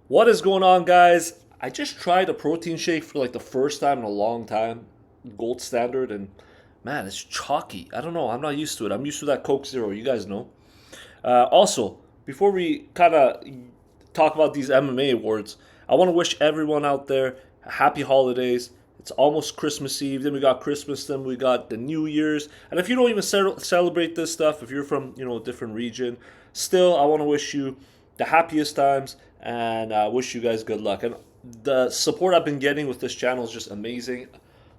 What is going on, guys? I just tried a protein shake for like the first time in a long time, gold standard, and man, it's chalky. I don't know. I'm not used to it. I'm used to that Coke Zero. You guys know. Also, before we kind of talk about these MMA awards, I want to wish everyone out there a happy holidays. It's almost Christmas Eve. Then we got Christmas. Then we got the New Year's. And if you don't even celebrate this stuff, if you're from a different region, still I want to wish you the happiest times and wish you guys good luck. And the support I've been getting with this channel is just amazing.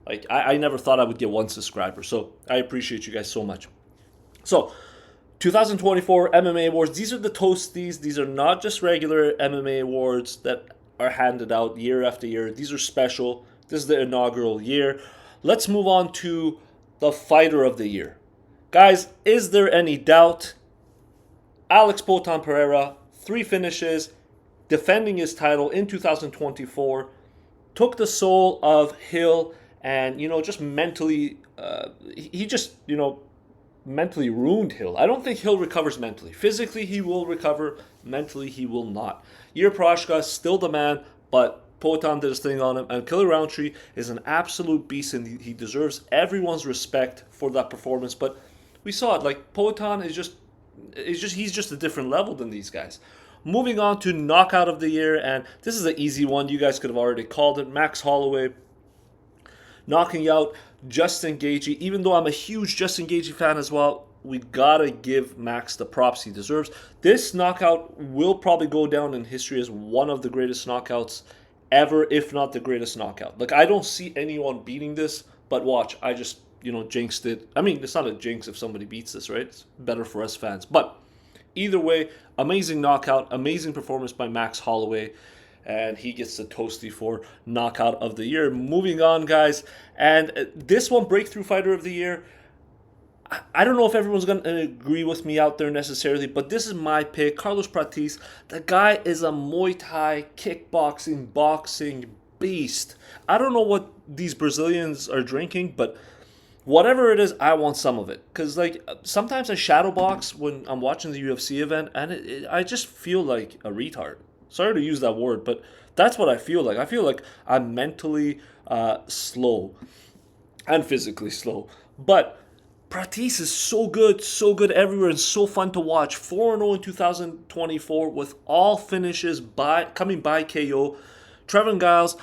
Like I never thought I would get one subscriber, so I appreciate you guys so much. So 2024 MMA awards. These are the Toasties. These are not just regular MMA awards that are handed out year after year. These are special. This is the inaugural year. Let's move on to the Fighter of the Year. Guys, is there any doubt? Alex Poatan Pereira, 3 finishes, defending his title in 2024, took the soul of Hill and, just mentally, he just, mentally ruined Hill. I don't think Hill recovers mentally. Physically, he will recover. Mentally, he will not. Yuri Prochazka, still the man, but Poatan did his thing on him. And Killer Roundtree is an absolute beast, and he deserves everyone's respect for that performance. But we saw it. Like, Poatan he's just a different level than these guys. Moving on to Knockout of the Year, and this is an easy one. You guys could have already called it. Max Holloway knocking out Justin Gaethje. Even though I'm a huge Justin Gaethje fan as well, we gotta give Max the props he deserves. This knockout will probably go down in history as one of the greatest knockouts ever, if not the greatest knockout. Like, I don't see anyone beating this, but watch, I just, jinxed it. I mean, it's not a jinx if somebody beats this, right? It's better for us fans. But either way, amazing knockout, amazing performance by Max Holloway, and he gets the Toasty for Knockout of the Year. Moving on, guys, and this one, Breakthrough Fighter of the Year, I don't know if everyone's going to agree with me out there necessarily, but this is my pick. Carlos Pratis, the guy is a Muay Thai, kickboxing, boxing beast. I don't know what these Brazilians are drinking, but whatever it is, I want some of it. Because, like, sometimes I shadow box when I'm watching the UFC event, and I just feel like a retard. Sorry to use that word, but that's what I feel like. I feel like I'm mentally slow and physically slow. But Pratis is so good everywhere, and so fun to watch. 4-0 in 2024 with all finishes coming by KO. Trevin Giles,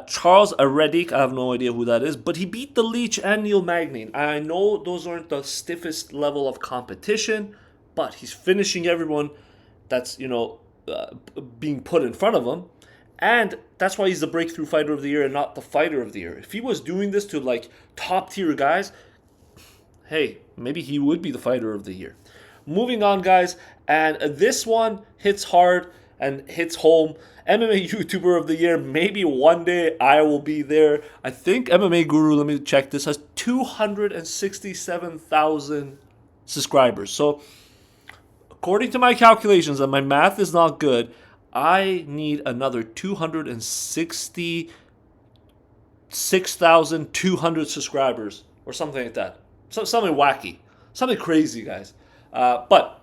Charles Aredic, I have no idea who that is, but he beat the Leech and Neil Magny. I know those aren't the stiffest level of competition, but he's finishing everyone that's, being put in front of him. And that's why he's the Breakthrough Fighter of the Year and not the Fighter of the Year. If he was doing this to, like, top tier guys, hey, maybe he would be the Fighter of the Year. Moving on, guys, and this one hits hard and hits home. MMA YouTuber of the Year, maybe one day I will be there. I think MMA Guru, let me check this, has 267,000 subscribers. So, according to my calculations, and my math is not good, I need another 266,200 subscribers or something like that. Something wacky. Something crazy, guys. But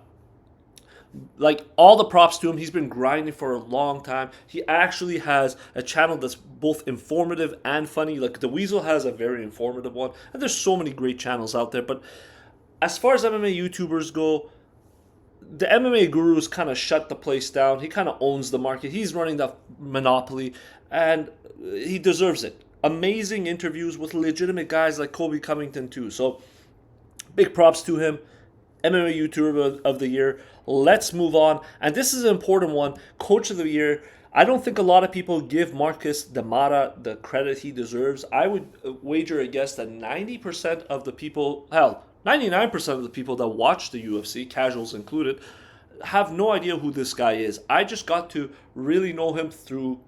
like, all the props to him. He's been grinding for a long time. He actually has a channel that's both informative and funny. Like, the Weasel has a very informative one. And there's so many great channels out there. But as far as MMA YouTubers go, the MMA Gurus kind of shut the place down. He kind of owns the market. He's running that monopoly, and he deserves it. Amazing interviews with legitimate guys like Kobe Covington too. So big props to him. MMA YouTuber of the Year. Let's move on. And this is an important one. Coach of the Year. I don't think a lot of people give Marcus Demara the credit he deserves. I would wager a guess that 90% of the people, hell, 99% of the people that watch the UFC, casuals included, have no idea who this guy is. I just got to really know him through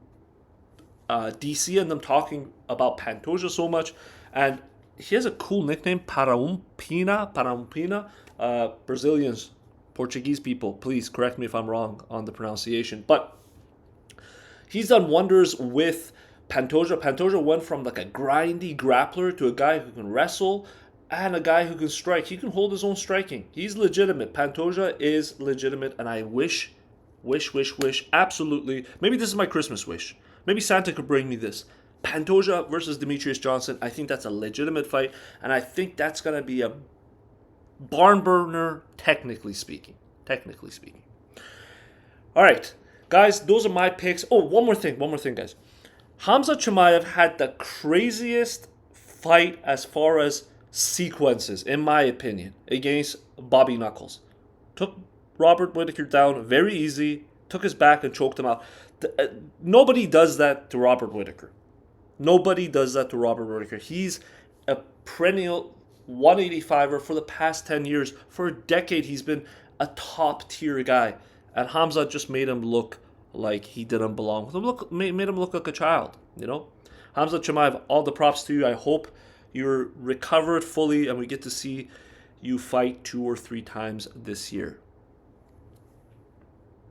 DC and them talking about Pantoja so much. And he has a cool nickname, Parampina. Brazilians, Portuguese people, please correct me if I'm wrong on the pronunciation. But he's done wonders with Pantoja. Pantoja went from like a grindy grappler to a guy who can wrestle and a guy who can strike. He can hold his own striking. He's legitimate. Pantoja is legitimate, and I wish Wish. Absolutely. Maybe this is my Christmas wish. Maybe Santa could bring me this. Pantoja versus Demetrius Johnson. I think that's a legitimate fight, and I think that's going to be a barn burner, technically speaking. Technically speaking. All right, guys, those are my picks. Oh, one more thing, guys. Hamza Chimaev had the craziest fight as far as sequences, in my opinion, against Bobby Knuckles. Took Robert Whittaker down very easy, took his back and choked him out. Nobody does that to Robert Whittaker. Nobody does that to Robert Whittaker. He's a perennial 185er for the past 10 years. For a decade, he's been a top-tier guy. And Hamza just made him look like he didn't belong. Made him look like a child, you know? Hamza Chimaev, all the props to you. I hope you're recovered fully and we get to see you fight 2 or 3 times this year.